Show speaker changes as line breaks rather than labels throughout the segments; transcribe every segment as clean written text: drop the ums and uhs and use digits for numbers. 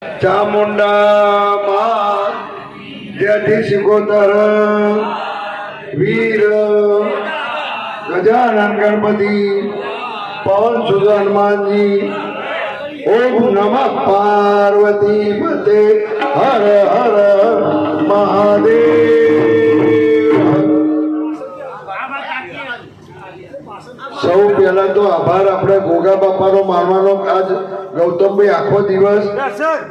ચામુંડા માં જેથી સિકોતર વીર ગજાનન ગણપતિ પવન સુત હનુમાનજી ઓમ નમઃ પાર્વતી પતે હર હર મહાદેવ। સૌ પહેલા તો આભાર આપણે ગોગા બાપાનો માનવાનો। આજ ગૌતમભાઈ આખો દિવસ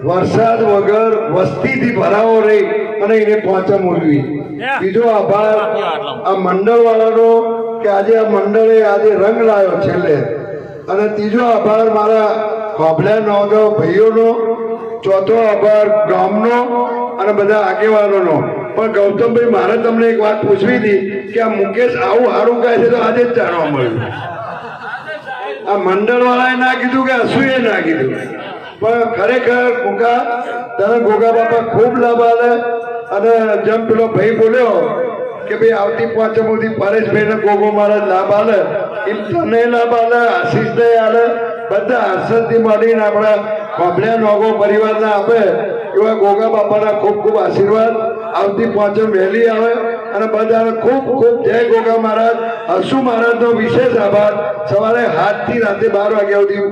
વરસાદ વગર વસ્તીથી ભરાવો રહી અને એને પહોંચા મૂલવી। બીજો આભાર આ મંડળ વાળાનો કે આજે આ મંડળે આજે રંગ લાવ્યો છેલ્લે। અને ત્રીજો આભાર મારા ખોભલા નોગાંવ ભાઈઓનો। ચોથો આભાર ગામનો અને બધા આગેવાનોનો। પણ ગૌતમભાઈ મારે તમને એક વાત પૂછવી હતી કે આ મુકેશ આવું સારું કહે છે તો આજે જ જાણવા મળ્યું। આ મંડળ વાળાએ ના કીધું કે હસુએ ના કીધું, પણ ખરેખર ગોગા તને ગોગા બાપા ખૂબ લાભ આલે। અને જેમ પેલો ભાઈ બોલ્યો કે ભાઈ આવતી પાંચમોથી પરેશભાઈને ગોગો મહારાજ લાભ આલે, એમ તને લાભ આલે, આશીષને આલે, બધા હર્ષદથી મળીને આપણા ખોભલા નોગો પરિવારને આપે એવા ગોગા બાપાના ખૂબ ખૂબ આશીર્વાદ। આવતી પાંચમ વહેલી આવે અને બધાને ખૂબ ખૂબ જય ગોગા મહારાજ। હસુ મહારાજનો વિશેષ આભાર। સવારે 7 થી રાતે 12 વાગ્યા સુધી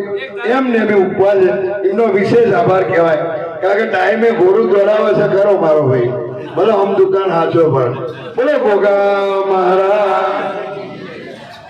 એમને બી ઉપવાસ, એમનો વિશેષ આભાર કહેવાય। કારણ કે ટાઈમે ગોરું દોડાવે છે ખરો મારો ભાઈ, ભલે આમ દુકાન હાચો પણ બોલે ગોગા મહારાજ